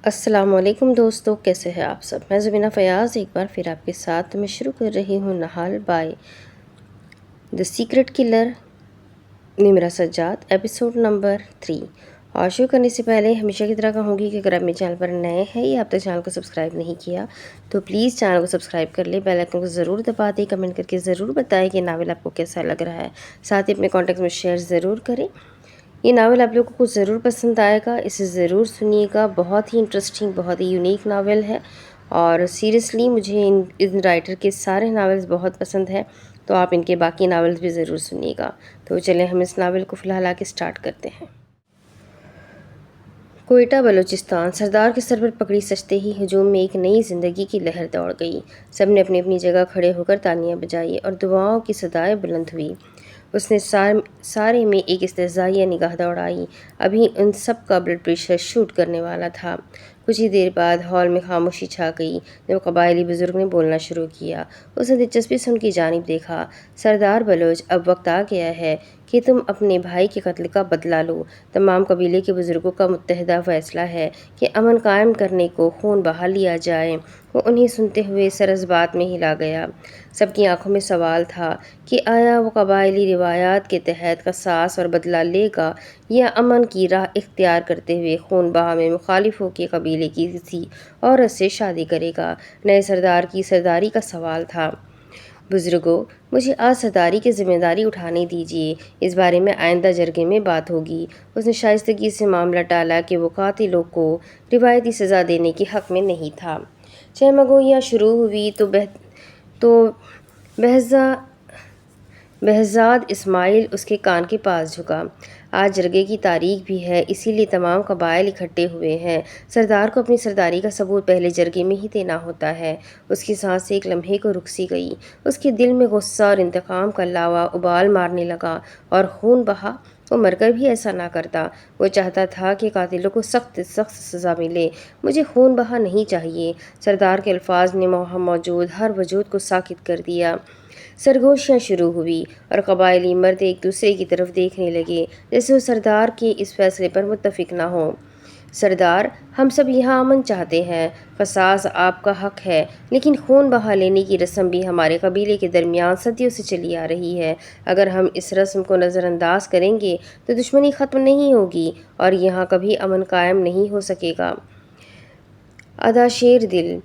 السلام علیکم دوستو، کیسے ہیں آپ سب؟ میں زبینہ فیاض ایک بار پھر آپ کے ساتھ میں شروع کر رہی ہوں Nihal by the secret killer Nimra Sajjad episode number 3۔ اور شروع کرنے سے پہلے ہمیشہ کی طرح کہوں گی کہ اگر آپ میرے چینل پر نئے ہیں یا اب تک چینل کو سبسکرائب نہیں کیا تو پلیز چینل کو سبسکرائب کر لیں، بیل آئیکن کو ضرور دبا دیں، کمنٹ کر کے ضرور بتائیں کہ ناول آپ کو کیسا لگ رہا ہے، ساتھ ہی اپنے کانٹیکٹ میں شیئر ضرور کریں۔ یہ ناول آپ لوگوں کو ضرور پسند آئے گا، اسے ضرور سنیے گا، بہت ہی انٹرسٹنگ، بہت ہی یونیک ناول ہے اور سیریسلی مجھے ان رائٹر کے سارے ناولز بہت پسند ہیں، تو آپ ان کے باقی ناولز بھی ضرور سنیے گا۔ تو چلیں ہم اس ناول کو فی الحال آ کے اسٹارٹ کرتے ہیں۔ کوئٹہ بلوچستان۔ سردار کے سر پر پگڑی سجتے ہی ہجوم میں ایک نئی زندگی کی لہر دوڑ گئی۔ سب نے اپنی اپنی جگہ کھڑے ہو کر تالیاں بجائی اور دعاؤں کی صدائیں بلند ہوئی۔ اس نے سارے میں ایک استہزائیہ نگاہ دوڑائی، ابھی ان سب کا بلڈ پریشر شوٹ کرنے والا تھا۔ کچھ ہی دیر بعد ہال میں خاموشی چھا گئی۔ جب قبائلی بزرگ نے بولنا شروع کیا، اس نے دلچسپی سے ان کی جانب دیکھا۔ سردار بلوچ، اب وقت آ گیا ہے کہ تم اپنے بھائی کے قتل کا بدلہ لو۔ تمام قبیلے کے بزرگوں کا متحدہ فیصلہ ہے کہ امن قائم کرنے کو خون بہا لیا جائے۔ وہ انہیں سنتے ہوئے سر اس بات میں ہلا گیا۔ سب کی آنکھوں میں سوال تھا کہ آیا وہ قبائلی روایات کے تحت قصاص اور بدلہ لے گا یا امن کی راہ اختیار کرتے ہوئے خون بہا میں مخالفوں کے قبیلے کی کسی عورت سے شادی کرے گا۔ نئے سردار کی سرداری کا سوال تھا۔ بزرگوں، مجھے آج سرداری کی ذمہ داری اٹھانے دیجیے، اس بارے میں آئندہ جرگے میں بات ہوگی۔ اس نے شائستگی سے معاملہ ٹالا کہ وہ قاتلوں کو روایتی سزا دینے کے حق میں نہیں تھا۔ چہمگوئیاں شروع ہوئی تو بہزاد اسماعیل اس کے کان کے پاس جھکا۔ آج جرگے کی تاریخ بھی ہے، اسی لیے تمام قبائل اکٹھے ہوئے ہیں۔ سردار کو اپنی سرداری کا ثبوت پہلے جرگے میں ہی دینا ہوتا ہے۔ اس کی سانس ایک لمحے کو رک سی گئی۔ اس کے دل میں غصہ اور انتقام کا لاوا ابال مارنے لگا اور خون بہا۔ وہ مر کر بھی ایسا نہ کرتا۔ وہ چاہتا تھا کہ قاتلوں کو سخت سخت سزا ملے۔ مجھے خون بہا نہیں چاہیے۔ سردار کے الفاظ نے وہاں موجود ہر وجود کو ساکت کر دیا۔ سرگوشیاں شروع ہوئی اور قبائلی مرد ایک دوسرے کی طرف دیکھنے لگے جیسے وہ سردار کے اس فیصلے پر متفق نہ ہوں۔ سردار، ہم سب یہاں امن چاہتے ہیں، قصاص آپ کا حق ہے، لیکن خون بہا لینے کی رسم بھی ہمارے قبیلے کے درمیان صدیوں سے چلی آ رہی ہے۔ اگر ہم اس رسم کو نظر انداز کریں گے تو دشمنی ختم نہیں ہوگی اور یہاں کبھی امن قائم نہیں ہو سکے گا۔ ادا شیر دل،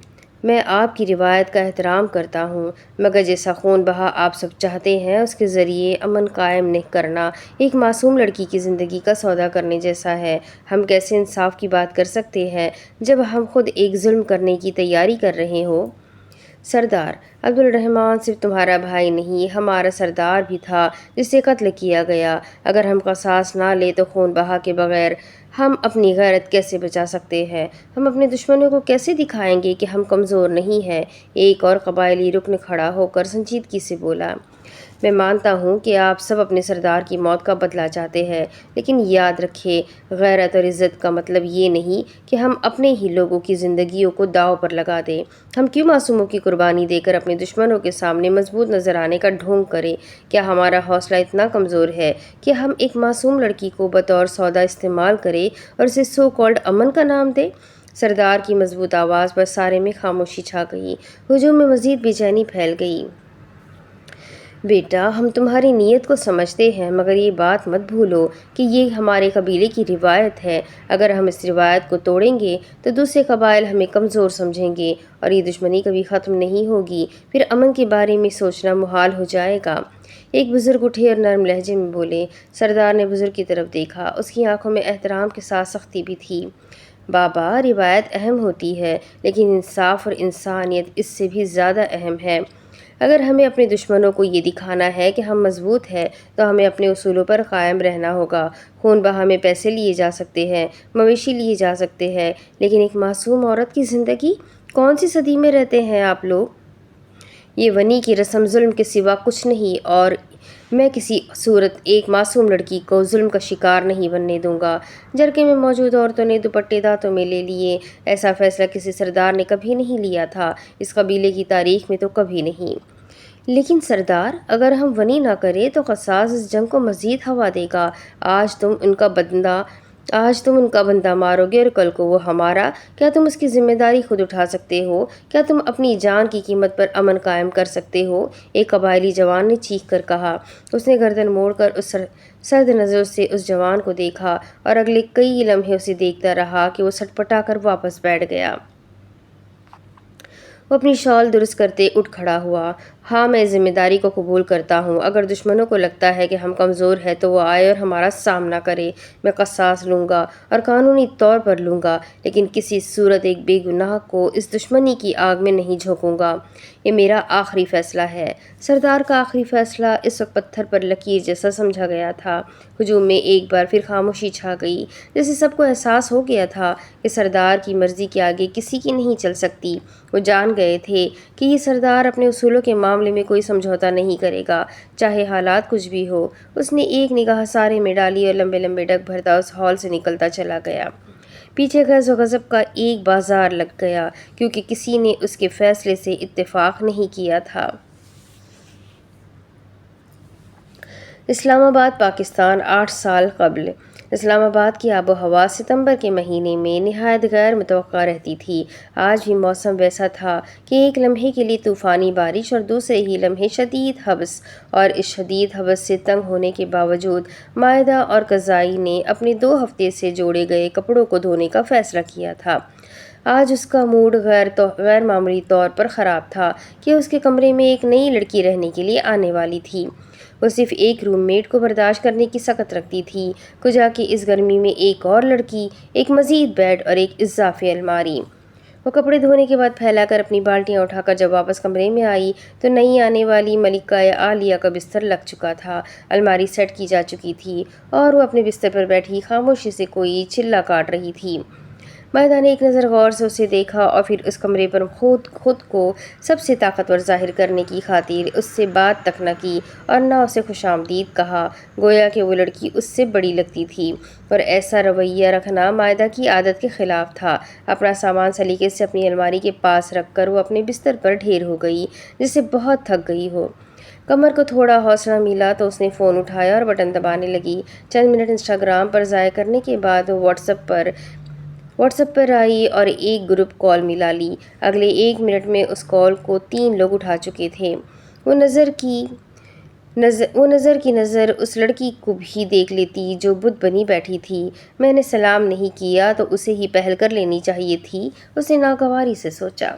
میں آپ کی روایت کا احترام کرتا ہوں، مگر جیسا خون بہا آپ سب چاہتے ہیں اس کے ذریعے امن قائم نہیں کرنا ایک معصوم لڑکی کی زندگی کا سودا کرنے جیسا ہے۔ ہم کیسے انصاف کی بات کر سکتے ہیں جب ہم خود ایک ظلم کرنے کی تیاری کر رہے ہوں؟ سردار، عبدالرحمن صرف تمہارا بھائی نہیں، ہمارا سردار بھی تھا جسے قتل کیا گیا۔ اگر ہم قصاص نہ لیں تو خون بہا کے بغیر ہم اپنی غیرت کیسے بچا سکتے ہیں؟ ہم اپنے دشمنوں کو کیسے دکھائیں گے کہ ہم کمزور نہیں ہیں؟ ایک اور قبائلی رکن کھڑا ہو کر سنجیدگی سے بولا۔ میں مانتا ہوں کہ آپ سب اپنے سردار کی موت کا بدلہ چاہتے ہیں، لیکن یاد رکھیں، غیرت اور عزت کا مطلب یہ نہیں کہ ہم اپنے ہی لوگوں کی زندگیوں کو داؤ پر لگا دیں۔ ہم کیوں معصوموں کی قربانی دے کر اپنے دشمنوں کے سامنے مضبوط نظر آنے کا ڈھونگ کریں؟ کیا ہمارا حوصلہ اتنا کمزور ہے کہ ہم ایک معصوم لڑکی کو بطور سودا استعمال کریں اور اسے سو کالڈ امن کا نام دیں؟ سردار کی مضبوط آواز پر سارے میں خاموشی چھا گئی۔ ہجوم میں مزید بے چینی پھیل گئی۔ بیٹا، ہم تمہاری نیت کو سمجھتے ہیں، مگر یہ بات مت بھولو کہ یہ ہمارے قبیلے کی روایت ہے۔ اگر ہم اس روایت کو توڑیں گے تو دوسرے قبائل ہمیں کمزور سمجھیں گے اور یہ دشمنی کبھی ختم نہیں ہوگی۔ پھر امن کے بارے میں سوچنا محال ہو جائے گا۔ ایک بزرگ اٹھے اور نرم لہجے میں بولے۔ سردار نے بزرگ کی طرف دیکھا، اس کی آنکھوں میں احترام کے ساتھ سختی بھی تھی۔ بابا، روایت اہم ہوتی ہے، لیکن انصاف اور انسانیت اس سے بھی زیادہ اہم ہے۔ اگر ہمیں اپنے دشمنوں کو یہ دکھانا ہے کہ ہم مضبوط ہیں تو ہمیں اپنے اصولوں پر قائم رہنا ہوگا۔ خون بہا میں پیسے لیے جا سکتے ہیں، مویشی لیے جا سکتے ہیں، لیکن ایک معصوم عورت کی زندگی؟ کون سی صدی میں رہتے ہیں آپ لوگ؟ یہ ونی کی رسم ظلم کے سوا کچھ نہیں اور میں کسی صورت ایک معصوم لڑکی کو ظلم کا شکار نہیں بننے دوں گا۔ جرگے میں موجود عورتوں نے دوپٹے دانتوں میں لے لیے۔ ایسا فیصلہ کسی سردار نے کبھی نہیں لیا تھا، اس قبیلے کی تاریخ میں تو کبھی نہیں۔ لیکن سردار، اگر ہم ونی نہ کریں تو قصاص اس جنگ کو مزید ہوا دے گا۔ آج تم ان کا بدلہ آج تم ان کا بندہ مارو گے اور کل کو وہ ہمارا۔ کیا تم اس کی ذمہ داری خود اٹھا سکتے ہو؟ کیا تم اپنی جان کی قیمت پر امن قائم کر سکتے ہو؟ ایک قبائلی جوان نے چیخ کر کہا۔ اس نے گردن موڑ کر اس سرد نظروں سے اس جوان کو دیکھا اور اگلے کئی لمحے اسے دیکھتا رہا کہ وہ سٹپٹا کر واپس بیٹھ گیا۔ وہ اپنی شال درست کرتے اٹھ کھڑا ہوا۔ ہاں، میں ذمہ داری کو قبول کرتا ہوں۔ اگر دشمنوں کو لگتا ہے کہ ہم کمزور ہیں تو وہ آئے اور ہمارا سامنا کرے۔ میں قصاص لوں گا اور قانونی طور پر لوں گا، لیکن کسی صورت ایک بے گناہ کو اس دشمنی کی آگ میں نہیں جھونکوں گا۔ یہ میرا آخری فیصلہ ہے۔ سردار کا آخری فیصلہ اس وقت پتھر پر لکیر جیسا سمجھا گیا تھا۔ ہجوم میں ایک بار پھر خاموشی چھا گئی، جیسے سب کو احساس ہو گیا تھا کہ سردار کی مرضی کے آگے کسی کی نہیں چل سکتی۔ وہ جان گئے تھے کہ یہ سردار اپنے اصولوں کے معاملے میں کوئی سمجھوتا نہیں کرے گا، چاہے حالات کچھ بھی ہو۔ اس نے ایک نگاہ سارے میں ڈالی اور لمبے لمبے ڈگ بھرتا اس ہال سے نکلتا چلا گیا۔ پیچھے غیظ و غضب کا ایک بازار لگ گیا، کیونکہ کسی نے اس کے فیصلے سے اتفاق نہیں کیا تھا۔ اسلام آباد، پاکستان، 8 سال قبل۔ اسلام آباد کی آب و ہوا ستمبر کے مہینے میں نہایت غیر متوقع رہتی تھی۔ آج بھی موسم ویسا تھا کہ ایک لمحے کے لیے طوفانی بارش اور دوسرے ہی لمحے شدید حبس، اور اس شدید حبس سے تنگ ہونے کے باوجود مائدہ اور قزائی نے اپنے 2 ہفتے سے جوڑے گئے کپڑوں کو دھونے کا فیصلہ کیا تھا۔ آج اس کا موڈ غیر معمولی طور پر خراب تھا کہ اس کے کمرے میں ایک نئی لڑکی رہنے کے لیے آنے والی تھی۔ وہ صرف ایک روم میٹ کو برداشت کرنے کی سخت رکھتی تھی، کجا کہ اس گرمی میں ایک اور لڑکی، ایک مزید بیڈ اور ایک اضافی الماری۔ وہ کپڑے دھونے کے بعد پھیلا کر اپنی بالٹیاں اٹھا کر جب واپس کمرے میں آئی تو نئی آنے والی ملکہ عالیہ کا بستر لگ چکا تھا، الماری سیٹ کی جا چکی تھی اور وہ اپنے بستر پر بیٹھی خاموشی سے کوئی چلہ کاٹ رہی تھی۔ مائدہ نے ایک نظر غور سے اسے دیکھا اور پھر اس کمرے پر خود کو سب سے طاقتور ظاہر کرنے کی خاطر اس سے بات تک نہ کی اور نہ اسے خوش آمدید کہا، گویا کہ وہ لڑکی اس سے بڑی لگتی تھی، اور ایسا رویہ رکھنا مائدہ کی عادت کے خلاف تھا۔ اپنا سامان سلیقے سے اپنی الماری کے پاس رکھ کر وہ اپنے بستر پر ڈھیر ہو گئی، جیسے بہت تھک گئی ہو۔ کمر کو تھوڑا حوصلہ ملا تو اس نے فون اٹھایا اور بٹن دبانے لگی۔ چند منٹ انسٹاگرام پر ضائع کرنے کے بعد وہ واٹس ایپ پر آئی اور ایک گروپ کال ملا لی۔ اگلے 1 منٹ میں اس کال کو 3 لوگ اٹھا چکے تھے۔ وہ نظر کی نظر اس لڑکی کو بھی دیکھ لیتی جو بت بنی بیٹھی تھی۔ میں نے سلام نہیں کیا تو اسے ہی پہل کر لینی چاہیے تھی، اس نے ناگواری سے سوچا۔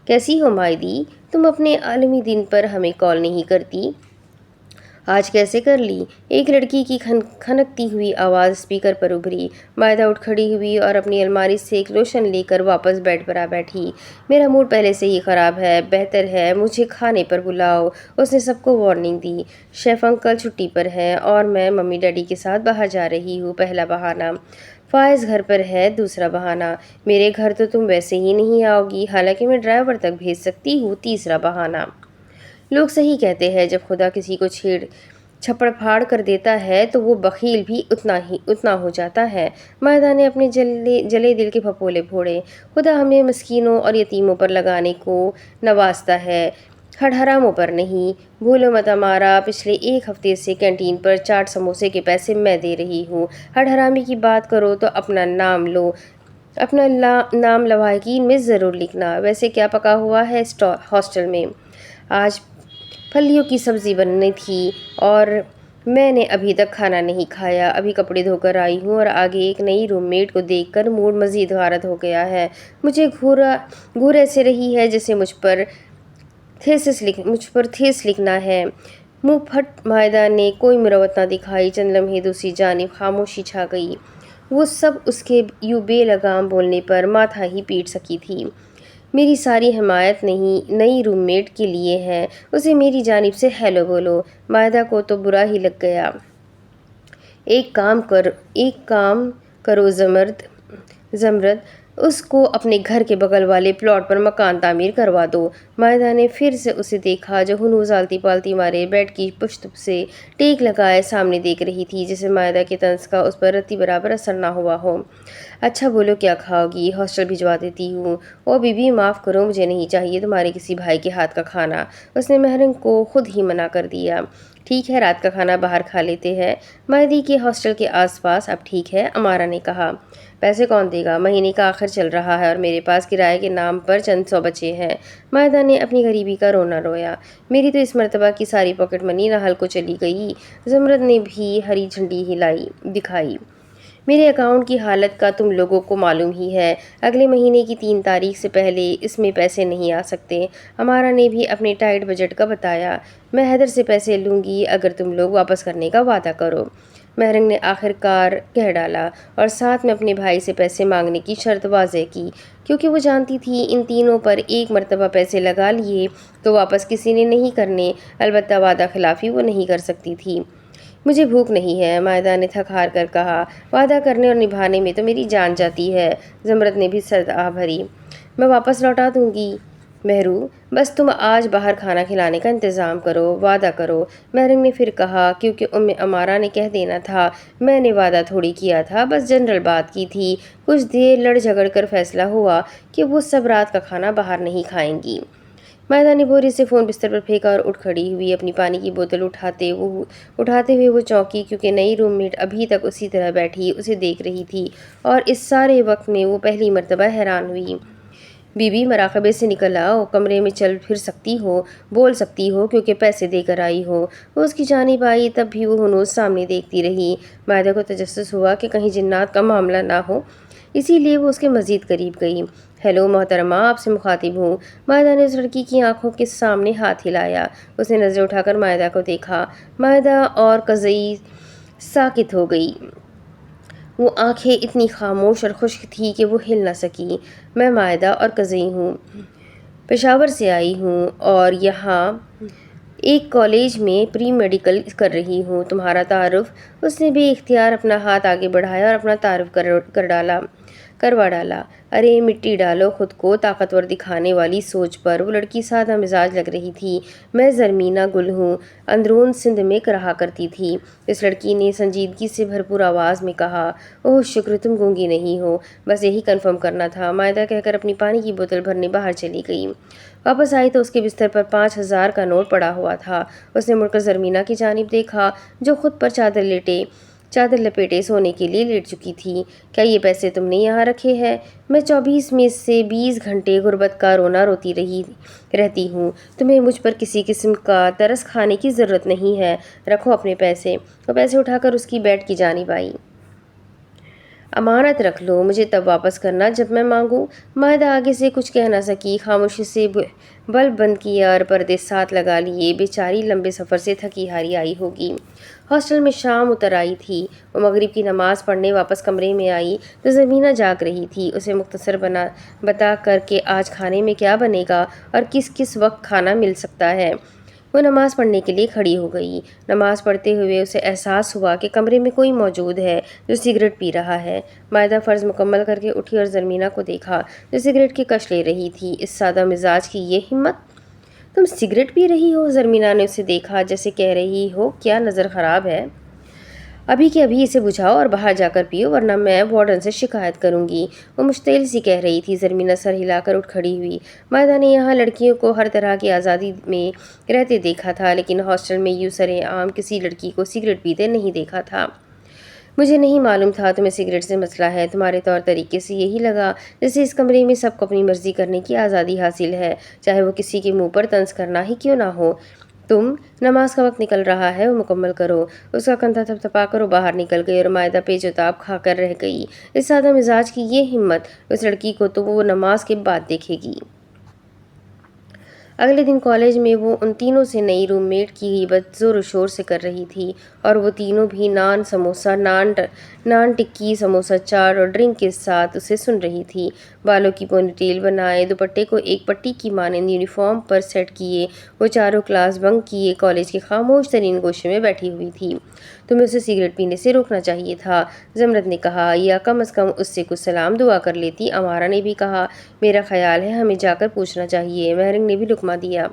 کیسی ہو مائدی؟ تم اپنے عالمی دن پر ہمیں کال نہیں کرتی۔ آج کیسے کر لی؟ ایک لڑکی کی کھنکتی ہوئی آواز اسپیکر پر ابھری۔ مائدہ اٹھ کھڑی ہوئی اور اپنی الماری سے ایک لوشن لے کر واپس بیڈ پر آ بیٹھی۔ میرا موڈ پہلے سے ہی خراب ہے، بہتر ہے مجھے کھانے پر بلاؤ، اس نے سب کو وارننگ دی۔ شیف انکل چھٹی پر ہیں اور میں ممی ڈیڈی کے ساتھ باہر جا رہی ہوں، پہلا بہانہ۔ فائز گھر پر ہے، دوسرا بہانہ۔ میرے گھر تو تم ویسے ہی نہیں آؤ گی، حالانکہ میں ڈرائیور تک بھیج سکتی ہوں، تیسرا بہانہ۔ لوگ صحیح کہتے ہیں، جب خدا کسی کو چھپڑ پھاڑ کر دیتا ہے تو وہ بخیل بھی اتنا ہو جاتا ہے۔ مائدہ نے اپنے جلے دل کے پھپھولے پھوڑے۔ خدا ہمیں مسکینوں اور یتیموں پر لگانے کو نوازتا ہے، ہڈ حراموں پر نہیں۔ بھولو مت امارا، پچھلے 1 ہفتے سے کینٹین پر چاٹ سموسے کے پیسے میں دے رہی ہوں۔ ہڈ حرامی کی بات کرو تو اپنا نام لواحقین میں ضرور لکھنا۔ ویسے کیا پکا ہوا ہے ہاسٹل میں؟ آج پھلیوں کی سبزی بننی تھی اور میں نے ابھی تک کھانا نہیں کھایا، ابھی کپڑے دھو کر آئی ہوں اور آگے ایک نئی روم میٹ کو دیکھ کر موڈ مزید غارت ہو گیا ہے۔ مجھے گھور ایسے رہی ہے جیسے مجھ پر تھیس لکھنا ہے۔ منہ پھٹ مائدہ نے کوئی مروت نہ دکھائی۔ چند لمحے دوسری جانب خاموشی چھا گئی۔ وہ سب اس کے یوں بے لگام بولنے پر ماتھا ہی پیٹ سکی تھی۔ میری ساری حمایت نئی روم میٹ کے لیے ہے، اسے میری جانب سے ہیلو بولو۔ مائدہ کو تو برا ہی لگ گیا۔ ایک کام کرو زمرد، اس کو اپنے گھر کے بغل والے پلاٹ پر مکان تعمیر کروا دو۔ مائدہ نے پھر سے اسے دیکھا جو ہنوز آلتی پالتی مارے بیڈ کی پشت سے ٹیک لگائے سامنے دیکھ رہی تھی، جیسے مائدہ کے طنز کا اس پر رتی برابر اثر نہ ہوا ہو۔ اچھا بولو کیا کھاؤ گی؟ ہاسٹل بھجوا دیتی ہوں۔ او بی بی معاف کرو، مجھے نہیں چاہیے تمہارے کسی بھائی کے ہاتھ کا کھانا، اس نے محرم کو خود ہی منع کر دیا۔ ٹھیک ہے، رات کا کھانا باہر کھا لیتے ہیں۔ مہدی کے ہاسٹل کے آس پاس اب ٹھیک ہے، امارہ نے کہا۔ پیسے کون دے گا؟ مہینے کا آخر چل رہا ہے اور میرے پاس کرائے کے نام پر چند سو بچے ہیں۔ مائدہ نے اپنی غریبی کا رونا رویا۔ میری تو اس مرتبہ کی ساری پاکٹ منی نہل کو چلی گئی۔ زمرد نے بھی ہری جھنڈی دکھائی۔ میرے اکاؤنٹ کی حالت کا تم لوگوں کو معلوم ہی ہے، اگلے مہینے کی 3 تاریخ سے پہلے اس میں پیسے نہیں آ سکتے۔ امارہ نے بھی اپنے ٹائٹ بجٹ کا بتایا۔ میں حیدر سے پیسے لوں گی اگر تم لوگ واپس کرنے کا وعدہ کرو، مہرنگ نے آخر کار کہہ ڈالا، اور ساتھ میں اپنے بھائی سے پیسے مانگنے کی شرط واضح کی، کیونکہ وہ جانتی تھی ان تینوں پر ایک مرتبہ پیسے لگا لیے تو واپس کسی نے نہیں کرنے، البتہ وعدہ خلافی وہ نہیں کر سکتی تھی۔ مجھے بھوک نہیں ہے، مائدہ نے تھک ہار کر کہا۔ وعدہ کرنے اور نبھانے میں تو میری جان جاتی ہے، زمرد نے بھی سرآ بھری۔ میں واپس لوٹا دوں گی مہرو، بس تم آج باہر کھانا کھلانے کا انتظام کرو، وعدہ کرو، مہرنگ نے پھر کہا، کیونکہ امارہ نے کہہ دینا تھا، میں نے وعدہ تھوڑی کیا تھا، بس جنرل بات کی تھی۔ کچھ دیر لڑ جھگڑ کر فیصلہ ہوا کہ وہ سب رات کا کھانا باہر نہیں کھائیں گی۔ مائدہ نے بوری سے فون بستر پر پھینکا اور اٹھ کھڑی ہوئی۔ اپنی پانی کی بوتل اٹھاتے ہوئے وہ چونکی، کیونکہ نئی روم میٹ ابھی تک اسی طرح بیٹھی اسے دیکھ رہی تھی، اور اس سارے وقت میں وہ پہلی مرتبہ حیران ہوئی۔ بی بی، مراقبے سے نکل آؤ، کمرے میں چل پھر سکتی ہو، بول سکتی ہو، کیونکہ پیسے دے کر آئی ہو۔ وہ اس کی جانب آئی، تب بھی وہ ہنوز سامنے دیکھتی رہی۔ مائدہ کو تجسس ہوا کہ کہیں جنات کا معاملہ نہ ہو، اسی لیے وہ اس کے مزید قریب گئی۔ ہیلو محترمہ، آپ سے مخاطب ہوں۔ مائدہ نے اس لڑکی کی آنکھوں کے سامنے ہاتھ ہلایا۔ اس نے نظریں اٹھا کر مائدہ کو دیکھا۔ مائدہ اور قزئی ساکت ہو گئی۔ وہ آنکھیں اتنی خاموش اور خشک تھی کہ وہ ہل نہ سکی۔ میں مائدہ اور قزئی ہوں، پشاور سے آئی ہوں اور یہاں ایک کالج میں پری میڈیکل کر رہی ہوں۔ تمہارا تعارف؟ اس نے بے اختیار اپنا ہاتھ آگے بڑھایا اور اپنا تعارف کروا ڈالا۔ ارے مٹی ڈالو خود کو طاقتور دکھانے والی سوچ پر۔ وہ لڑکی سادہ مزاج لگ رہی تھی۔ میں زرمینہ گل ہوں، اندرون سندھ میں رہا کرتی تھی، اس لڑکی نے سنجیدگی سے بھرپور آواز میں کہا۔ اوہ شکر، تم گونگی نہیں ہو، بس یہی کنفرم کرنا تھا، مائدہ کہہ کر اپنی پانی کی بوتل بھرنے باہر چلی گئی۔ واپس آئی تو اس کے بستر پر 5000 کا نوٹ پڑا ہوا تھا۔ اس نے مڑ کر زرمینہ کی جانب دیکھا، جو خود پر چادر لپیٹے سونے کے لیے لیٹ چکی تھی۔ کیا یہ پیسے تم نے یہاں رکھے ہیں؟ میں 24 میں سے 20 گھنٹے غربت کا رونا روتی رہتی ہوں، تمہیں مجھ پر کسی قسم کا ترس کھانے کی ضرورت نہیں ہے، رکھو اپنے پیسے۔ وہ پیسے اٹھا کر اس کی بیڈ کی جانب آئی۔ امانت رکھ لو، مجھے تب واپس کرنا جب میں مانگوں۔ مائدہ آگے سے کچھ کہہ نہ سکی، خاموشی سے بلب بند کیا اور پردے ساتھ لگا لیے۔ بیچاری لمبے سفر سے تھکی ہاری آئی ہوگی۔ ہاسٹل میں شام اتر آئی تھی۔ وہ مغرب کی نماز پڑھنے واپس کمرے میں آئی تو زرمینہ جاگ رہی تھی۔ اسے مختصر بتا کر کہ آج کھانے میں کیا بنے گا اور کس وقت کھانا مل سکتا ہے، وہ نماز پڑھنے کے لیے کھڑی ہو گئی۔ نماز پڑھتے ہوئے اسے احساس ہوا کہ کمرے میں کوئی موجود ہے جو سگریٹ پی رہا ہے۔ مائدہ فرض مکمل کر کے اٹھی اور زرمینہ کو دیکھا جو سگریٹ کی کش لے رہی تھی۔ اس سادہ مزاج کی یہ ہمت! تم سگریٹ پی رہی ہو؟ زرمینہ نے اسے دیکھا جیسے کہہ رہی ہو کیا نظر خراب ہے؟ ابھی کے ابھی اسے بجھاؤ اور باہر جا کر پیو، ورنہ میں وارڈن سے شکایت کروں گی، وہ مشتعل سی کہہ رہی تھی۔ زرمینہ سر ہلا کر اٹھ کھڑی ہوئی۔ مائدہ نے یہاں لڑکیوں کو ہر طرح کی آزادی میں رہتے دیکھا تھا، لیکن ہاسٹل میں یوں سرِ عام کسی لڑکی کو سگریٹ پیتے نہیں دیکھا تھا۔ مجھے نہیں معلوم تھا تمہیں سگریٹ سے مسئلہ ہے، تمہارے طور طریقے سے یہی لگا جیسے اس کمرے میں سب کو اپنی مرضی کرنے کی آزادی حاصل ہے، چاہے وہ کسی کے منہ پر طنز کرنا ہی کیوں نہ ہو۔ نماز کا وقت نکل رہا ہے، وہ مکمل کرو۔ اس کا کندھا تھپتھپا کر وہ باہر نکل گئی اور مائدہ پیچ و تاب کھا کر رہ گئی۔ اس سادہ مزاج کی یہ ہمت! اس لڑکی کو تو وہ نماز کے بعد دیکھے گی۔ اگلے دن کالج میں وہ ان تینوں سے نئی روم میٹ کی غیبت زور و شور سے کر رہی تھی، اور وہ تینوں بھی نان ٹکی سموسہ چاٹ اور ڈرنک کے ساتھ اسے سن رہی تھی۔ بالوں کی پونی ٹیل بنائے، دوپٹے کو ایک پٹی کی مانند یونیفارم پر سیٹ کیے، وہ چاروں کلاس بنک کیے کالج کے خاموش ترین گوشے میں بیٹھی ہوئی تھی۔ تمہیں اسے سگریٹ پینے سے روکنا چاہیے تھا، زمرد نے کہا، یا کم از کم اس سے کچھ سلام دعا کر لیتی۔ امارہ نے بھی کہا، میرا خیال ہے ہمیں جا کر پوچھنا چاہیے۔ مہرنگ نے بھی لقمہ دیا۔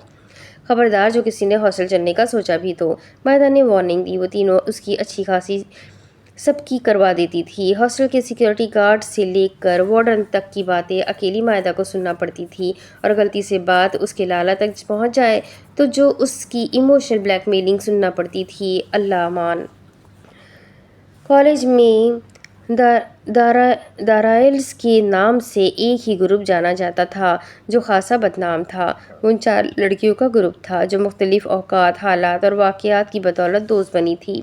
خبردار، جو کسی نے ہاسٹل چلنے کا سوچا بھی تو، مائدہ نے وارننگ دی۔ وہ تینوں اس کی اچھی خاصی سب کی کروا دیتی تھی۔ ہاسٹل کے سیکیورٹی گارڈ سے لے کر وارڈن تک کی باتیں اکیلی مائدہ کو سننا پڑتی تھی، اور غلطی سے بات اس کے لالہ تک پہنچ جائے تو جو اس کی ایموشنل بلیک میلنگ سننا پڑتی تھی۔ اللہ امان! کالج میں دارائلز کے نام سے ایک ہی گروپ جانا جاتا تھا جو خاصا بدنام تھا۔ وہ ان 4 لڑکیوں کا گروپ تھا جو مختلف اوقات، حالات اور واقعات کی بدولت دوست بنی تھی۔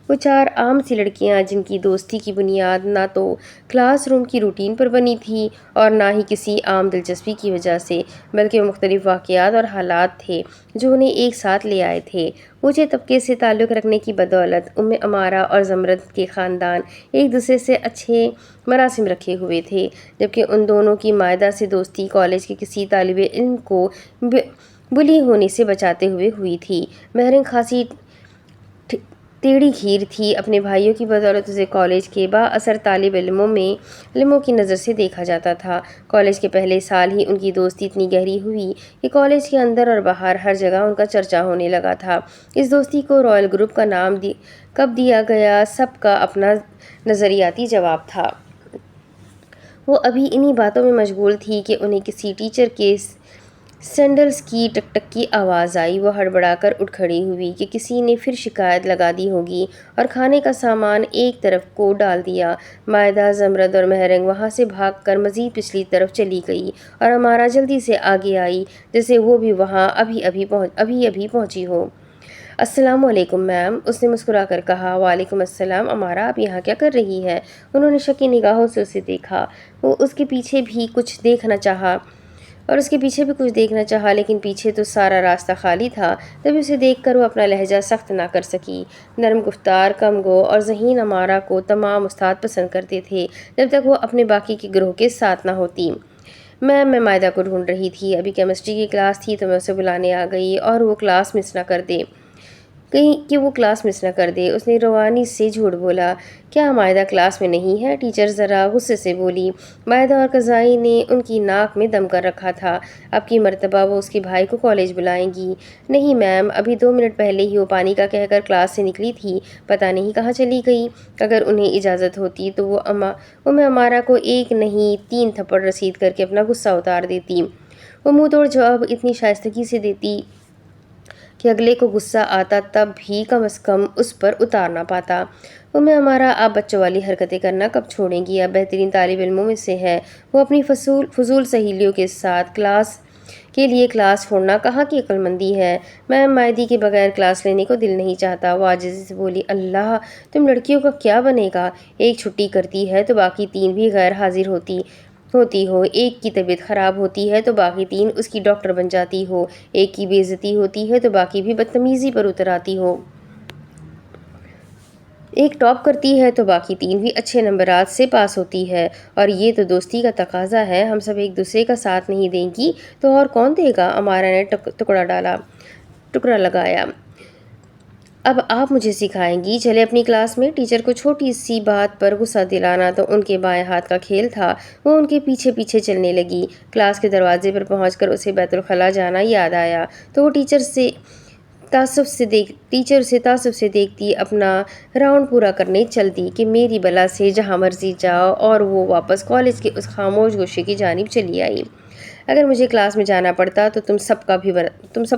وہ 4 عام سی لڑکیاں جن کی دوستی کی بنیاد نہ تو کلاس روم کی روٹین پر بنی تھی اور نہ ہی کسی عام دلچسپی کی وجہ سے، بلکہ وہ مختلف واقعات اور حالات تھے جو انہیں ایک ساتھ لے آئے تھے۔ اونچے طبقے سے تعلق رکھنے کی بدولت عمارہ اور زمرد کے خاندان ایک دوسرے سے اچھے مراسم رکھے ہوئے تھے، جبکہ ان دونوں کی مائدہ سے دوستی کالج کے کسی طالب علم کو بلی ہونے سے بچاتے ہوئے ہوئی تھی۔ مہرنگ خاصی ٹیڑھی کھیر تھی۔ اپنے بھائیوں کی بدولت اسے کالج کے با اثر طالب علموں کی نظر سے دیکھا جاتا تھا۔ کالج کے پہلے سال ہی ان کی دوستی اتنی گہری ہوئی کہ کالج کے اندر اور باہر ہر جگہ ان کا چرچا ہونے لگا تھا۔ اس دوستی کو رائل گروپ کا نام کب دیا گیا، سب کا اپنا نظریاتی جواب تھا۔ وہ ابھی انہی باتوں میں مشغول تھی کہ انہیں کسی ٹیچر کے سینڈلز کی ٹک ٹک کی آواز آئی۔ وہ ہڑبڑا کر اٹھ کھڑی ہوئی کہ کسی نے پھر شکایت لگا دی ہوگی، اور کھانے کا سامان ایک طرف کو ڈال دیا۔ مائدہ، زمرد اور مہرنگ وہاں سے بھاگ کر مزید پچھلی طرف چلی گئی، اور عمارہ جلدی سے آگے آئی جیسے وہ بھی وہاں ابھی ابھی پہنچی ہو۔ السلام علیکم میم، اس نے مسکرا کر کہا۔ وعلیکم السلام عمارہ، آپ یہاں کیا کر رہی ہیں؟ انہوں نے شکی نگاہوں سے اسے دیکھا۔ وہ اس کے پیچھے بھی کچھ دیکھنا چاہا لیکن پیچھے تو سارا راستہ خالی تھا۔ تبھی اسے دیکھ کر وہ اپنا لہجہ سخت نہ کر سکی۔ نرم گفتار، کم گو اور ذہین عمارہ کو تمام استاد پسند کرتے تھے جب تک وہ اپنے باقی کے گروہ کے ساتھ نہ ہوتی۔ میم، میں مائدہ کو ڈھونڈ رہی تھی، ابھی کیمسٹری کی کلاس تھی تو میں اسے بلانے آ گئی اور وہ کلاس مس نہ کر دے۔ اس نے روانی سے جھوٹ بولا۔ کیا مائدہ کلاس میں نہیں ہے؟ ٹیچر ذرا غصے سے بولی۔ مائدہ اور قزائی نے ان کی ناک میں دم کر رکھا تھا۔ اب کی مرتبہ وہ اس کے بھائی کو کالج بلائیں گی۔ نہیں میم، ابھی 2 منٹ پہلے ہی وہ پانی کا کہہ کر کلاس سے نکلی تھی، پتہ نہیں کہاں چلی گئی۔ اگر انہیں اجازت ہوتی تو وہ عمارہ کو 1 نہیں 3 تھپڑ رسید کر کے اپنا غصہ اتار دیتی۔ وہ منہ توڑ جواب اتنی شائستگی سے دیتی کہ اگلے کو غصہ آتا تب بھی کم از کم اس پر اتار نہ پاتا۔ عمارہ، آپ بچوں والی حرکتیں کرنا کب چھوڑیں گی؟ آپ بہترین طالب علموں میں سے ہیں۔ وہ اپنی فضول سہیلیوں کے ساتھ کلاس کے لیے کلاس چھوڑنا کہاں کی عقل مندی ہے؟ میم، مائدی کے بغیر کلاس لینے کو دل نہیں چاہتا، وہ عاجزی سے بولی۔ اللہ، تم لڑکیوں کا کیا بنے گا؟ ایک چھٹی کرتی ہے تو باقی 3 بھی غیر حاضر ہوتی ہو، ایک کی طبیعت خراب ہوتی ہے تو باقی 3 اس کی ڈاکٹر بن جاتی ہو، ایک کی بے عزتی ہوتی ہے تو باقی بھی بدتمیزی پر اتر آتی ہو، ایک ٹاپ کرتی ہے تو باقی 3 بھی اچھے نمبرات سے پاس ہوتی ہے، اور یہ تو دوستی کا تقاضا ہے۔ ہم سب ایک دوسرے کا ساتھ نہیں دیں گی تو اور کون دے گا؟ عمارہ نے ٹکڑا لگایا۔ اب آپ مجھے سکھائیں گی؟ چلے اپنی کلاس میں۔ ٹیچر کو چھوٹی سی بات پر غصہ دلانا تو ان کے بائیں ہاتھ کا کھیل تھا۔ وہ ان کے پیچھے پیچھے چلنے لگی۔ کلاس کے دروازے پر پہنچ کر اسے بیت الخلاء جانا یاد آیا تو وہ ٹیچر اسے تعصب سے دیکھتی اپنا راؤنڈ پورا کرنے چل دی کہ میری بلا سے جہاں مرضی جاؤ، اور وہ واپس کالج کے اس خاموش گوشے کی جانب چلی آئی۔ اگر مجھے کلاس میں جانا پڑتا تو تم سب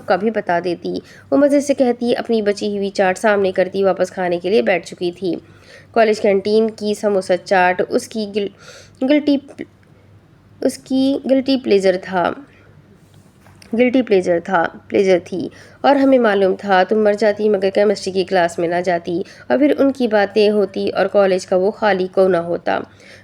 کا بھی بتا دیتی، وہ مزے سے کہتی، اپنی بچی ہوئی چاٹ سامنے کرتی واپس کھانے کے لیے بیٹھ چکی تھی۔ کالج کینٹین کی سموسہ چاٹ اس کی گلٹی پلیزر تھی، اور ہمیں معلوم تھا تم مر جاتی مگر کیمسٹری کی کلاس میں نہ جاتی، اور پھر ان کی باتیں ہوتی اور کالج کا وہ خالی کونا ہوتا۔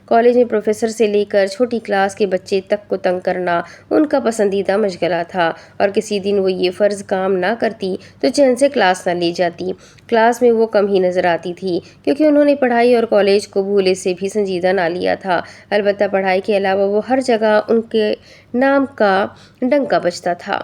کالج میں پروفیسر سے لے کر چھوٹی کلاس کے بچے تک کو تنگ کرنا ان کا پسندیدہ مشغلہ تھا، اور کسی دن وہ یہ فرض کام نہ کرتی تو چین سے کلاس نہ لی جاتی۔ کلاس میں وہ کم ہی نظر آتی تھی کیونکہ انہوں نے پڑھائی اور کالج کو بھولے سے بھی سنجیدہ نہ لیا تھا، البتہ پڑھائی کے علاوہ وہ ہر جگہ ان کے نام کا ڈنکا بجتا تھا۔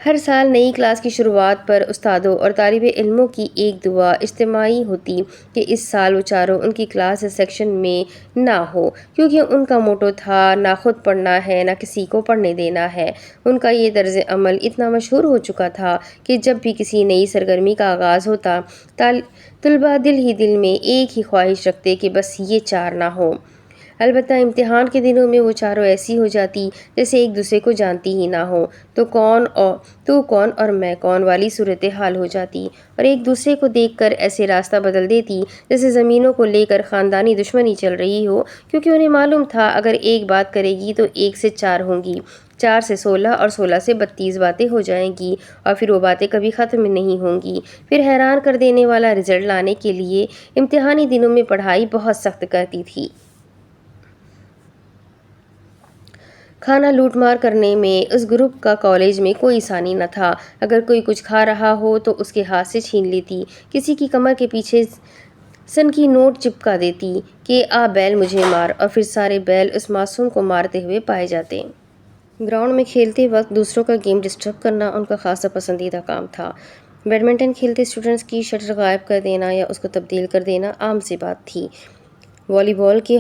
ہر سال نئی کلاس کی شروعات پر استادوں اور طالب علموں کی ایک دعا اجتماعی ہوتی کہ اس سال وہ چاروں ان کی کلاس اس سیکشن میں نہ ہو، کیونکہ ان کا موٹو تھا نہ خود پڑھنا ہے نہ کسی کو پڑھنے دینا ہے۔ ان کا یہ طرز عمل اتنا مشہور ہو چکا تھا کہ جب بھی کسی نئی سرگرمی کا آغاز ہوتا طلباء دل ہی دل میں ایک ہی خواہش رکھتے کہ بس یہ چار نہ ہو۔ البتہ امتحان کے دنوں میں وہ چاروں ایسی ہو جاتی جیسے ایک دوسرے کو جانتی ہی نہ ہو، تو کون اور میں کون والی صورتحال ہو جاتی، اور ایک دوسرے کو دیکھ کر ایسے راستہ بدل دیتی جیسے زمینوں کو لے کر خاندانی دشمنی چل رہی ہو، کیونکہ انہیں معلوم تھا اگر ایک بات کرے گی تو 1 سے 4 ہوں گی، 4 سے 16 اور 16 سے 32 باتیں ہو جائیں گی، اور پھر وہ باتیں کبھی ختم نہیں ہوں گی۔ پھر حیران کر دینے والا رزلٹ لانے کے لیے امتحانی دنوں میں پڑھائی بہت سخت کرتی تھی۔ کھانا لوٹ مار کرنے میں اس گروپ کا کالج میں کوئی ثانی نہ تھا۔ اگر کوئی کچھ کھا رہا ہو تو اس کے ہاتھ سے چھین لیتی، کسی کی کمر کے پیچھے سن کی نوٹ چپکا دیتی کہ آ بیل مجھے مار، اور پھر سارے بیل اس معصوم کو مارتے ہوئے پائے جاتے۔ گراؤنڈ میں کھیلتے وقت دوسروں کا گیم ڈسٹرب کرنا ان کا خاصا پسندیدہ کام تھا۔ بیڈمنٹن کھیلتے اسٹوڈنٹس کی شٹل غائب کر دینا یا اس کو تبدیل کر دینا عام سی بات تھی۔ والی بال کے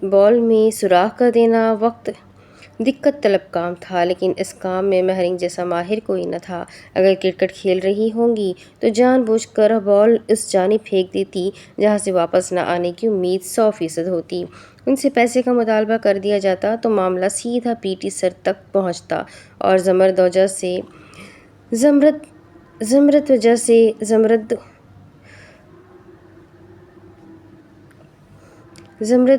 بال میں سوراخ کر دینا وقت دقت طلب کام تھا، لیکن اس کام میں مہرنگ جیسا ماہر کوئی نہ تھا۔ اگر کرکٹ کھیل رہی ہوں گی تو جان بوجھ کر بال اس جانب پھینک دیتی جہاں سے واپس نہ آنے کی امید 100% ہوتی۔ ان سے پیسے کا مطالبہ کر دیا جاتا تو معاملہ سیدھا پی ٹی سر تک پہنچتا، اور زمرد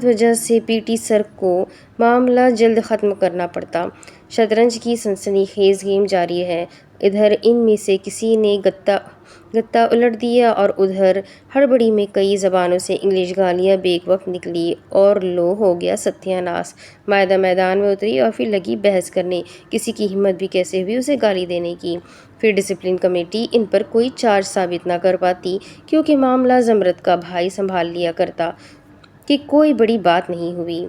وجہ سے پی ٹی سر کو معاملہ جلد ختم کرنا پڑتا۔ شطرنج کی سنسنی خیز گیم جاری ہے، ادھر ان میں سے کسی نے گتا الٹ دیا اور ادھر ہڑبڑی میں کئی زبانوں سے انگلش گالیاں بیک وقت نکلی، اور لو ہو گیا ستیہ ناس۔ مائدہ میدان میں اتری اور پھر لگی بحث کرنے، کسی کی ہمت بھی کیسے ہوئی اسے گالی دینے کی۔ پھر ڈسپلن کمیٹی ان پر کوئی چارج ثابت نہ کر پاتی، کیونکہ معاملہ زمرد کا بھائی سنبھال لیا کرتا کہ کوئی بڑی بات نہیں ہوئی۔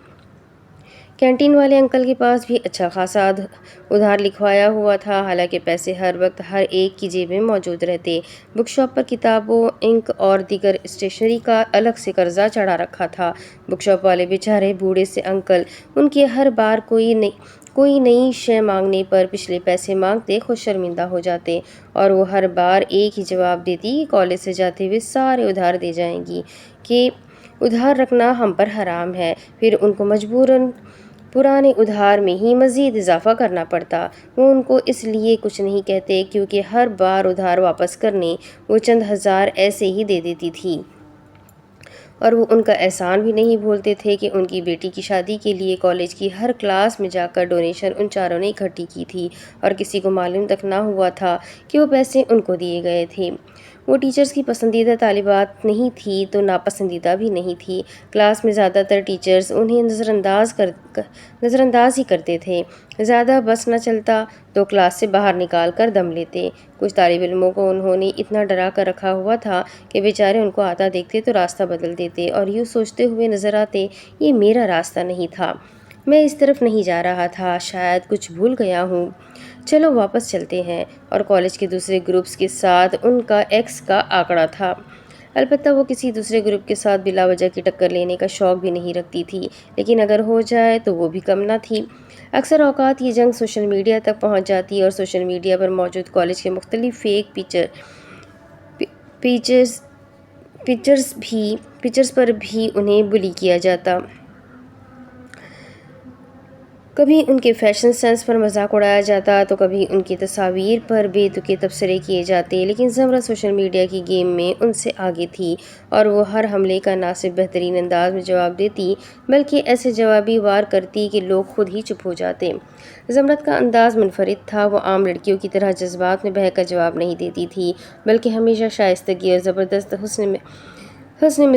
کینٹین والے انکل کے پاس بھی اچھا خاصا ادھار لکھوایا ہوا تھا، حالانکہ پیسے ہر وقت ہر ایک کی جیب میں موجود رہتے۔ بک شاپ پر کتابوں، انک اور دیگر اسٹیشنری کا الگ سے قرضہ چڑھا رکھا تھا۔ بک شاپ والے بیچارے بوڑھے سے انکل ان کے ہر بار کوئی نئی شے مانگنے پر پچھلے پیسے مانگتے خود شرمندہ ہو جاتے، اور وہ ہر بار ایک ہی جواب دیتی کہ کالج سے جاتے ہوئے سارے ادھار دے جائیں گی، کہ ادھار رکھنا ہم پر حرام ہے۔ پھر ان کو مجبوراً پرانے ادھار میں ہی مزید اضافہ کرنا پڑتا۔ وہ ان کو اس لیے کچھ نہیں کہتے کیونکہ ہر بار ادھار واپس کرنے وہ چند ہزار ایسے ہی دے دیتی تھی، اور وہ ان کا احسان بھی نہیں بھولتے تھے کہ ان کی بیٹی کی شادی کے لیے کالج کی ہر کلاس میں جا کر ڈونیشن ان چاروں نے اکٹھی کی تھی، اور کسی کو معلوم تک نہ ہوا تھا کہ وہ پیسے ان کو دیے گئے تھے۔ وہ ٹیچرز کی پسندیدہ طالبات نہیں تھی تو ناپسندیدہ بھی نہیں تھی۔ کلاس میں زیادہ تر ٹیچرز انہیں نظر انداز ہی کرتے تھے۔ زیادہ بس نہ چلتا تو کلاس سے باہر نکال کر دم لیتے۔ کچھ طالب علموں کو انہوں نے اتنا ڈرا کر رکھا ہوا تھا کہ بیچارے ان کو آتا دیکھتے تو راستہ بدل دیتے، اور یوں سوچتے ہوئے نظر آتے، یہ میرا راستہ نہیں تھا، میں اس طرف نہیں جا رہا تھا، شاید کچھ بھول گیا ہوں، چلو واپس چلتے ہیں۔ اور کالج کے دوسرے گروپس کے ساتھ ان کا ایکس کا آنکڑا تھا۔ البتہ وہ کسی دوسرے گروپ کے ساتھ بلا وجہ کی ٹکر لینے کا شوق بھی نہیں رکھتی تھی، لیکن اگر ہو جائے تو وہ بھی کم نہ تھی۔ اکثر اوقات یہ جنگ سوشل میڈیا تک پہنچ جاتی، اور سوشل میڈیا پر موجود کالج کے مختلف فیک پیجز پر بھی انہیں بلی کیا جاتا۔ کبھی ان کے فیشن سینس پر مذاق اڑایا جاتا تو کبھی ان کی تصاویر پر بے تکے تبصرے کیے جاتے، لیکن زمرہ سوشل میڈیا کی گیم میں ان سے آگے تھی، اور وہ ہر حملے کا نہ صرف بہترین انداز میں جواب دیتی بلکہ ایسے جوابی وار کرتی کہ لوگ خود ہی چپ ہو جاتے۔ زمرد کا انداز منفرد تھا، وہ عام لڑکیوں کی طرح جذبات میں بہہ کر جواب نہیں دیتی تھی، بلکہ ہمیشہ شائستگی اور زبردست حسن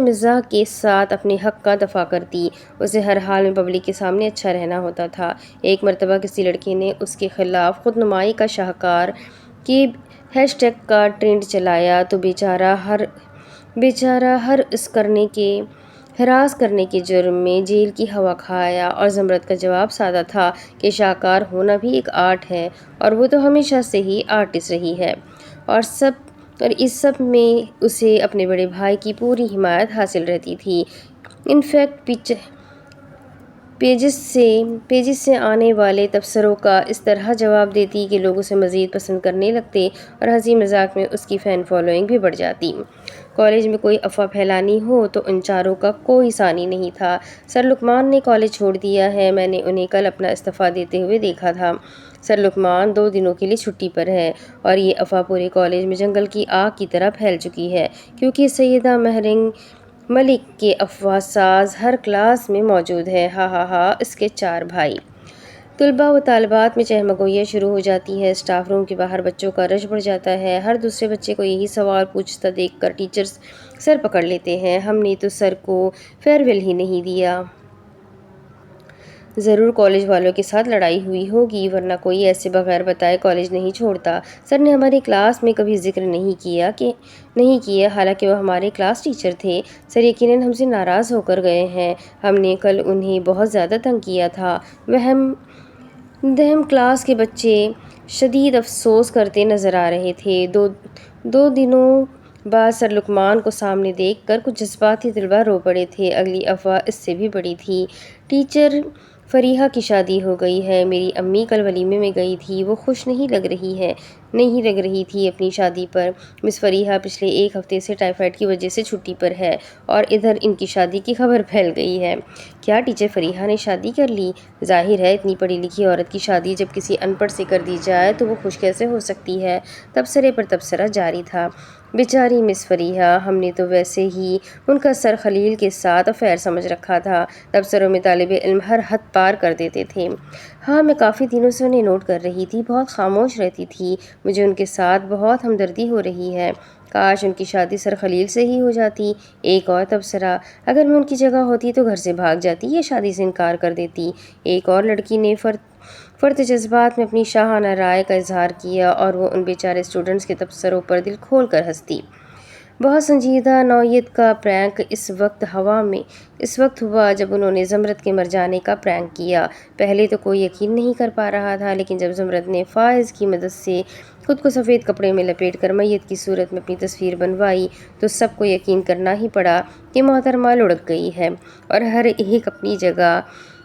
مزاح کے ساتھ اپنے حق کا دفاع کرتی۔ اسے ہر حال میں پبلک کے سامنے اچھا رہنا ہوتا تھا۔ ایک مرتبہ کسی لڑکے نے اس کے خلاف خود نمائی کا شاہکار کے ہیش ٹیگ کا ٹرینڈ چلایا تو بیچارہ ہر اس کرنے کے ہراس کرنے کے جرم میں جیل کی ہوا کھایا، اور زمرد کا جواب سادہ تھا کہ شاہکار ہونا بھی ایک آرٹ ہے، اور وہ تو ہمیشہ سے ہی آرٹسٹ رہی ہے، اور اس سب میں اسے اپنے بڑے بھائی کی پوری حمایت حاصل رہتی تھی۔ انفیکٹ پیجز سے آنے والے تبصروں کا اس طرح جواب دیتی کہ لوگ اسے مزید پسند کرنے لگتے، اور ہنسی مذاق میں اس کی فین فالوئنگ بھی بڑھ جاتی۔ کالج میں کوئی افواہ پھیلانی ہو تو ان چاروں کا کوئی ثانی نہیں تھا۔ سر لقمان نے کالج چھوڑ دیا ہے، میں نے انہیں کل اپنا استعفیٰ دیتے ہوئے دیکھا تھا۔ سر لقمان 2 دنوں کے لیے چھٹی پر ہے، اور یہ افواہ پورے کالج میں جنگل کی آگ کی طرح پھیل چکی ہے، کیونکہ سیدہ مہرنگ ملک کے افواہ ساز ہر کلاس میں موجود ہے۔ ہا ہا ہا، اس کے 4 بھائی۔ طلباء و طالبات میں چہمگوئیاں شروع ہو جاتی ہے، اسٹاف روم کے باہر بچوں کا رش بڑھ جاتا ہے، ہر دوسرے بچے کو یہی سوال پوچھتا دیکھ کر ٹیچرز سر پکڑ لیتے ہیں۔ ہم نے تو سر کو فیئر ویل ہی نہیں دیا۔ ضرور کالج والوں کے ساتھ لڑائی ہوئی ہوگی، ورنہ کوئی ایسے بغیر بتائے کالج نہیں چھوڑتا۔ سر نے ہماری کلاس میں کبھی ذکر نہیں کیا، حالانکہ وہ ہمارے کلاس ٹیچر تھے۔ سر یقیناً ہم سے ناراض ہو کر گئے ہیں، ہم نے کل انہیں بہت زیادہ تنگ کیا تھا۔ دہم کلاس کے بچے شدید افسوس کرتے نظر آ رہے تھے۔ دو دنوں بعد سر لقمان کو سامنے دیکھ کر کچھ جذباتی طلباء رو پڑے تھے۔ اگلی افواہ اس سے بھی بڑی تھی۔ ٹیچر فریحہ کی شادی ہو گئی ہے۔ میری امی کل ولیمے میں گئی تھی، وہ خوش نہیں لگ رہی تھی اپنی شادی پر۔ مس فریحہ پچھلے 1 ہفتے سے ٹائیفائڈ کی وجہ سے چھٹی پر ہے، اور ادھر ان کی شادی کی خبر پھیل گئی ہے۔ کیا ٹیچر فریحہ نے شادی کر لی؟ ظاہر ہے اتنی پڑھی لکھی عورت کی شادی جب کسی ان پڑھ سے کر دی جائے تو وہ خوش کیسے ہو سکتی ہے؟ تبصرے پر تبصرہ جاری تھا۔ بیچاری مس فریحہ، ہم نے تو ویسے ہی ان کا سر خلیل کے ساتھ افیئر سمجھ رکھا تھا۔ تبصروں میں طالب علم ہر حد پار کر دیتے تھے۔ ہاں، میں کافی دنوں سے انہیں نوٹ کر رہی تھی، بہت خاموش رہتی تھی، مجھے ان کے ساتھ بہت ہمدردی ہو رہی ہے۔ کاش ان کی شادی سر خلیل سے ہی ہو جاتی۔ ایک اور تبصرہ، اگر میں ان کی جگہ ہوتی تو گھر سے بھاگ جاتی یا شادی سے انکار کر دیتی۔ ایک اور لڑکی نے فرط جذبات میں اپنی شاہانہ رائے کا اظہار کیا، اور وہ ان بیچارے اسٹوڈنٹس کے تبصروں پر دل کھول کر ہنستی۔ بہت سنجیدہ نوعیت کا پرینک اس وقت ہوا جب انہوں نے زمرد کے مر جانے کا پرینک کیا۔ پہلے تو کوئی یقین نہیں کر پا رہا تھا، لیکن جب زمرد نے فائز کی مدد سے خود کو سفید کپڑے میں لپیٹ کر میت کی صورت میں اپنی تصویر بنوائی تو سب کو یقین کرنا ہی پڑا کہ محترمہ لڑک گئی ہے، اور ہر ایک اپنی جگہ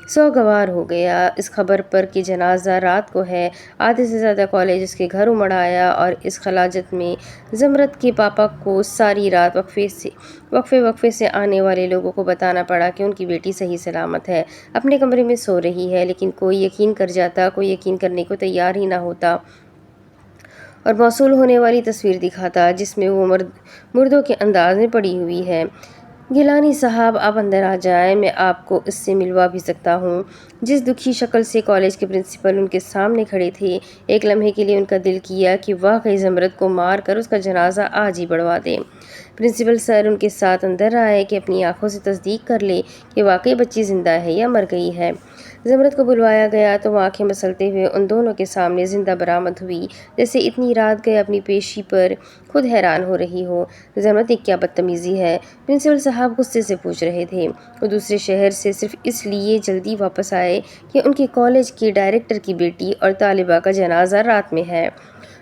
سوگوار ہو گیا اس خبر پر کہ جنازہ رات کو ہے۔ آدھے سے زیادہ کالج اس کے گھر امڑ آیا، اور اس خلاجت میں زمرد کے پاپا کو ساری رات وقفے سے آنے والے لوگوں کو بتانا پڑا کہ ان کی بیٹی صحیح سلامت ہے، اپنے کمرے میں سو رہی ہے، لیکن کوئی یقین کر جاتا، کوئی یقین کرنے کو تیار ہی نہ ہوتا، اور موصول ہونے والی تصویر دکھاتا جس میں وہ مردوں کے انداز میں پڑی ہوئی ہے۔ گیلانی صاحب، آپ اندر آ جائیں، میں آپ کو اس سے ملوا بھی سکتا ہوں۔ جس دکھی شکل سے کالج کے پرنسپل ان کے سامنے کھڑے تھے، ایک لمحے کے لیے ان کا دل کیا کہ واقعی زمرد کو مار کر اس کا جنازہ آج ہی بڑھوا دیں۔ پرنسپل سر ان کے ساتھ اندر آئے کہ اپنی آنکھوں سے تصدیق کر لے کہ واقعی بچی زندہ ہے یا مر گئی ہے۔ زمرد کو بلوایا گیا تو وہ آنکھیں مسلتے ہوئے ان دونوں کے سامنے زندہ برآمد ہوئی، جیسے اتنی رات گئے اپنی پیشی پر خود حیران ہو رہی ہو۔ زمرد، یہ کیا بدتمیزی ہے؟ پرنسپل صاحب غصے سے پوچھ رہے تھے۔ وہ دوسرے شہر سے صرف اس لیے جلدی واپس آئے کہ ان کے کالج کے ڈائریکٹر کی بیٹی اور طالبہ کا جنازہ رات میں ہے،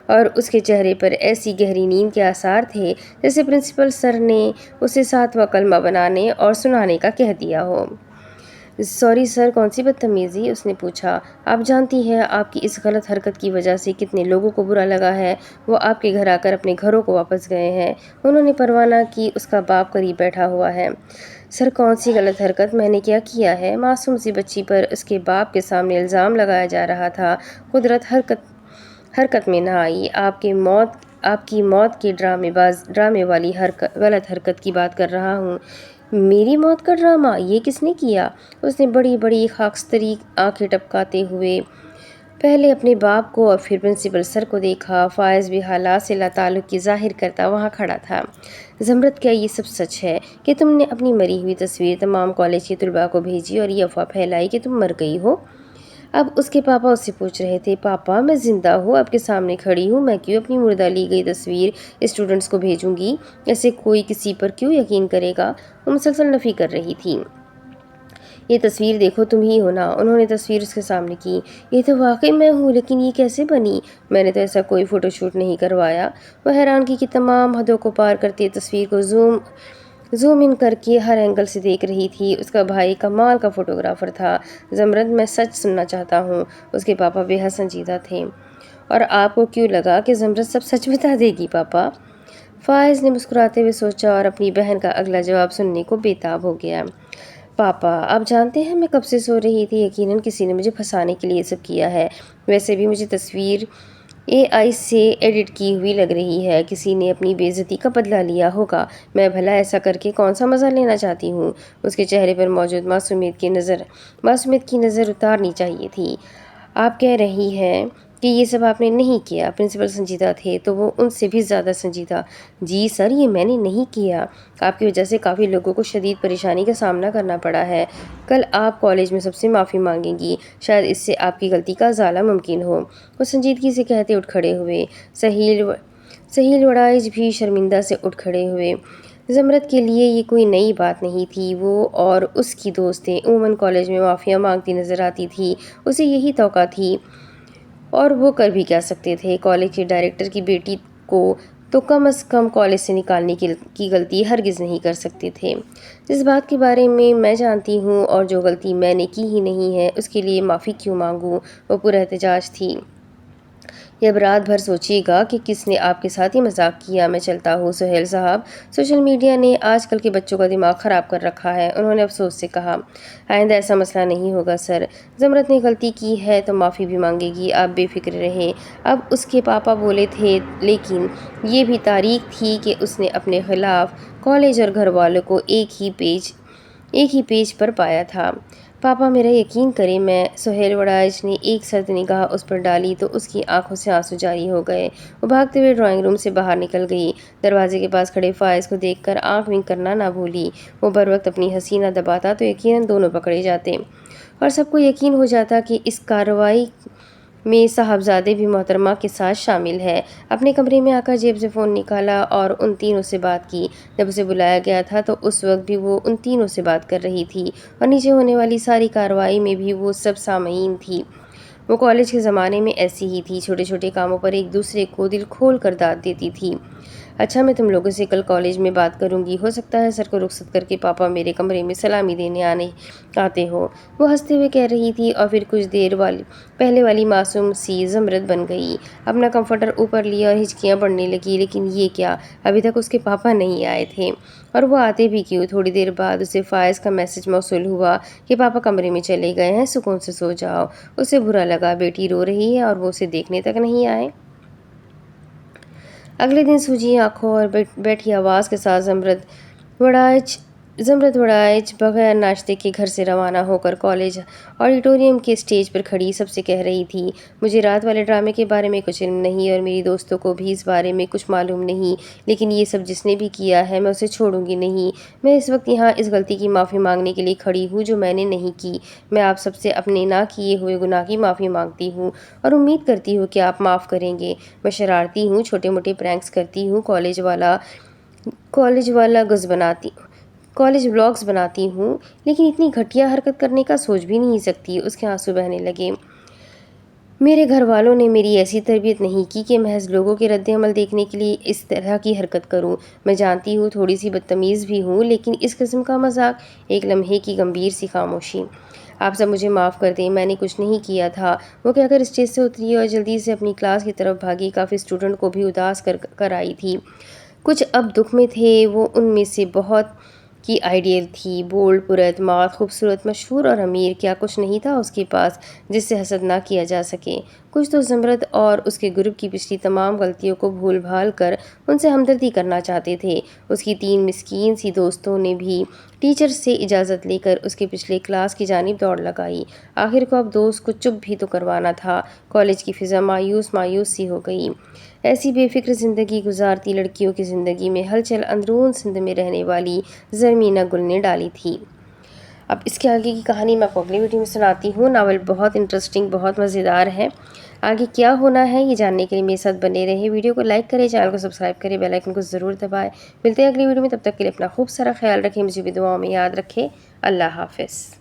اور اس کے چہرے پر ایسی گہری نیند کے آثار تھے جیسے پرنسپل سر نے اسے 7واں کلمہ بنانے اور سنانے کا کہہ دیا ہو۔ سوری سر، کون سی بدتمیزی؟ اس نے پوچھا۔ آپ جانتی ہیں آپ کی اس غلط حرکت کی وجہ سے کتنے لوگوں کو برا لگا ہے، وہ آپ کے گھر آ کر اپنے گھروں کو واپس گئے ہیں۔ انہوں نے پروانہ کی، اس کا باپ قریب بیٹھا ہوا ہے۔ سر، کون سی غلط حرکت؟ میں نے کیا کیا ہے؟ معصوم سی بچی پر اس کے باپ کے سامنے الزام لگایا جا رہا تھا۔ قدرت حرکت میں نہ آئی۔ آپ کی موت کے ڈرامے والی غلط حرکت کی بات کر رہا ہوں۔ میری موت کا ڈرامہ؟ یہ کس نے کیا؟ اس نے بڑی بڑی خاکستری آنکھیں ٹپکاتے ہوئے پہلے اپنے باپ کو اور پھر پرنسپل سر کو دیکھا۔ فائز بھی حالات سے لاتعلقی ظاہر کرتا وہاں کھڑا تھا۔ زمرد، کیا یہ سب سچ ہے کہ تم نے اپنی مری ہوئی تصویر تمام کالج کے طلباء کو بھیجی اور یہ افواہ پھیلائی کہ تم مر گئی ہو؟ اب اس کے پاپا اس سے پوچھ رہے تھے، پاپا میں زندہ ہوں، آپ کے سامنے کھڑی ہوں، میں کیوں اپنی مردہ لی گئی تصویر اسٹوڈنٹس کو بھیجوں گی؟ ایسے کوئی کسی پر کیوں یقین کرے گا؟ وہ مسلسل نفی کر رہی تھی۔ یہ تصویر دیکھو، تم ہی ہو نا؟ انہوں نے تصویر اس کے سامنے کی۔ یہ تو واقعی میں ہوں، لیکن یہ کیسے بنی؟ میں نے تو ایسا کوئی فوٹو شوٹ نہیں کروایا۔ وہ حیرانگی کی تمام حدوں کو پار کرتے تصویر کو زوم ان کر کے ہر اینگل سے دیکھ رہی تھی۔ اس کا بھائی کمال کا فوٹوگرافر تھا۔ زمرد، میں سچ سننا چاہتا ہوں۔ اس کے پاپا بے حد سنجیدہ تھے۔ اور آپ کو کیوں لگا کہ زمرد سب سچ بتا دے گی پاپا؟ فائز نے مسکراتے ہوئے سوچا اور اپنی بہن کا اگلا جواب سننے کو بے تاب ہو گیا۔ پاپا، آپ جانتے ہیں میں کب سے سو رہی تھی، یقیناً کسی نے مجھے پھنسانے کے لیے یہ سب کیا ہے۔ ویسے بھی مجھے تصویر AI سے ایڈٹ کی ہوئی لگ رہی ہے، کسی نے اپنی بے عزتی کا بدلہ لیا ہوگا۔ میں بھلا ایسا کر کے کون سا مزہ لینا چاہتی ہوں؟ اس کے چہرے پر موجود معصومیت کی نظر اتارنی چاہیے تھی۔ آپ کہہ رہی ہیں کہ یہ سب آپ نے نہیں کیا؟ پرنسپل سنجیدہ تھے تو وہ ان سے بھی زیادہ سنجیدہ۔ جی سر، یہ میں نے نہیں کیا۔ آپ کی وجہ سے کافی لوگوں کو شدید پریشانی کا سامنا کرنا پڑا ہے۔ کل آپ کالج میں سب سے معافی مانگیں گی، شاید اس سے آپ کی غلطی کا ازالہ ممکن ہو۔ وہ سنجیدگی سے کہتے اٹھ کھڑے ہوئے۔ سہیل وڑائچ بھی شرمندہ سے اٹھ کھڑے ہوئے۔ زمرد کے لیے یہ کوئی نئی بات نہیں تھی۔ وہ اور اس کی دوستیں عموماً کالج میں معافیاں مانگتی نظر آتی تھی۔ اسے یہی توقع تھی اور وہ کر بھی کیا سکتے تھے؟ کالج کے ڈائریکٹر کی بیٹی کو تو کم از کم کالج سے نکالنے کی غلطی ہرگز نہیں کر سکتے تھے۔ جس بات کے بارے میں جانتی ہوں اور جو غلطی میں نے کی ہی نہیں ہے، اس کے لیے معافی کیوں مانگوں؟ وہ پراحتجاج تھی۔ یہ اب رات بھر سوچیے گا کہ کس نے آپ کے ساتھ یہ مذاق کیا۔ میں چلتا ہوں سہیل صاحب، سوشل میڈیا نے آج کل کے بچوں کا دماغ خراب کر رکھا ہے، انہوں نے افسوس سے کہا۔ آئندہ ایسا مسئلہ نہیں ہوگا سر۔ زمرد نے غلطی کی ہے تو معافی بھی مانگے گی، آپ بے فکر رہیں۔ اب اس کے پاپا بولے تھے، لیکن یہ بھی تاریخ تھی کہ اس نے اپنے خلاف کالج اور گھر والوں کو ایک ہی پیج پر پایا تھا۔ پاپا میرا یقین کریں، میں سہیل وڑائچ نے ایک سرد نگاہ اس پر ڈالی تو اس کی آنکھوں سے آنسو جاری ہو گئے۔ وہ بھاگتے ہوئے ڈرائنگ روم سے باہر نکل گئی۔ دروازے کے پاس کھڑے فائز کو دیکھ کر آنکھ ونک کرنا نہ بھولی۔ وہ بر وقت اپنی ہنسی نہ دباتا تو یقیناً دونوں پکڑے جاتے اور سب کو یقین ہو جاتا کہ اس کارروائی میں صاحبزادے بھی محترمہ کے ساتھ شامل ہے۔ اپنے کمرے میں آ کر جیب سے فون نکالا اور ان تینوں سے بات کی۔ جب اسے بلایا گیا تھا تو اس وقت بھی وہ ان تینوں سے بات کر رہی تھی اور نیچے ہونے والی ساری کارروائی میں بھی وہ سب سامعین تھی۔ وہ کالج کے زمانے میں ایسی ہی تھی، چھوٹے چھوٹے کاموں پر ایک دوسرے کو دل کھول کر داد دیتی تھی۔ اچھا، میں تم لوگوں سے کل کالج میں بات کروں گی، ہو سکتا ہے سر کو رخصت کر کے پاپا میرے کمرے میں سلامی دینے آتے ہو۔ وہ ہنستے ہوئے کہہ رہی تھی اور پھر کچھ دیر پہلے والی معصوم سی زمرد بن گئی۔ اپنا کمفرٹر اوپر لیا اور ہچکیاں پڑنے لگی، لیکن یہ کیا، ابھی تک اس کے پاپا نہیں آئے تھے اور وہ آتے بھی کیوں؟ تھوڑی دیر بعد اسے فائز کا میسج موصول ہوا کہ پاپا کمرے میں چلے گئے ہیں، سکون سے سو جاؤ۔ اسے برا لگا، بیٹی رو رہی ہے اور وہ اسے دیکھنے تک نہیں آئے۔ اگلے دن سوجی آنکھوں اور بیٹھی آواز کے ساتھ زمرد وڑائچ بغیر ناشتے کے گھر سے روانہ ہو کر کالج آڈیٹوریم کے اسٹیج پر کھڑی سب سے کہہ رہی تھی، مجھے رات والے ڈرامے کے بارے میں کچھ علم نہیں اور میری دوستوں کو بھی اس بارے میں کچھ معلوم نہیں، لیکن یہ سب جس نے بھی کیا ہے میں اسے چھوڑوں گی نہیں۔ میں اس وقت یہاں اس غلطی کی معافی مانگنے کے لیے کھڑی ہوں جو میں نے نہیں کی۔ میں آپ سب سے اپنے نہ کیے ہوئے گناہ کی معافی مانگتی ہوں اور امید کرتی ہوں کہ آپ معاف کریں گے۔ میں شرارتی ہوں، چھوٹے موٹے پرینکس کرتی ہوں، کالج ولاگز بناتی ہوں، لیکن اتنی گھٹیا حرکت کرنے کا سوچ بھی نہیں سکتی۔ اس کے آنسو بہنے لگے۔ میرے گھر والوں نے میری ایسی تربیت نہیں کی کہ محض لوگوں کے رد عمل دیکھنے کے لیے اس طرح کی حرکت کروں۔ میں جانتی ہوں تھوڑی سی بدتمیز بھی ہوں، لیکن اس قسم کا مذاق، ایک لمحے کی گمبھیر سی خاموشی۔ آپ سب مجھے معاف کر دیں، میں نے کچھ نہیں کیا تھا، وہ کہہ کر اسٹیج سے اتری اور جلدی سے اپنی کلاس کی طرف بھاگی۔ کافی اسٹوڈنٹ کو بھی اداس کر آئی تھی، کچھ اب دکھ میں تھے۔ وہ ان میں سے بہت کی آئیڈیل تھی، بولڈ، پراعتماد، خوبصورت، مشہور اور امیر، کیا کچھ نہیں تھا اس کے پاس جس سے حسد نہ کیا جا سکے؟ کچھ تو زمرد اور اس کے گروپ کی پچھلی تمام غلطیوں کو بھول بھال کر ان سے ہمدردی کرنا چاہتے تھے۔ اس کی 3 مسکین سی دوستوں نے بھی ٹیچر سے اجازت لے کر اس کے پچھلے کلاس کی جانب دوڑ لگائی۔ آخر کو اب دوست کو چپ بھی تو کروانا تھا۔ کالج کی فضا مایوس سی ہو گئی۔ ایسی بے فکر زندگی گزارتی لڑکیوں کی زندگی میں ہلچل اندرون سندھ میں رہنے والی زرمینہ گل نے ڈالی تھی۔ اب اس کے آگے کی کہانی میں آپ کو اگلی ویڈیو میں سناتی ہوں۔ ناول بہت انٹرسٹنگ، بہت مزیدار ہے۔ آگے کیا ہونا ہے یہ جاننے کے لیے میرے ساتھ بنے رہے۔ ویڈیو کو لائک کریں، چینل کو سبسکرائب کریں، بیل آئیکن کو ضرور دبائیں۔ ملتے ہیں اگلی ویڈیو میں، تب تک کے لیے اپنا خوب سارا خیال رکھیں، مجھے بھی دعاؤں میں یاد رکھیں۔ اللہ حافظ۔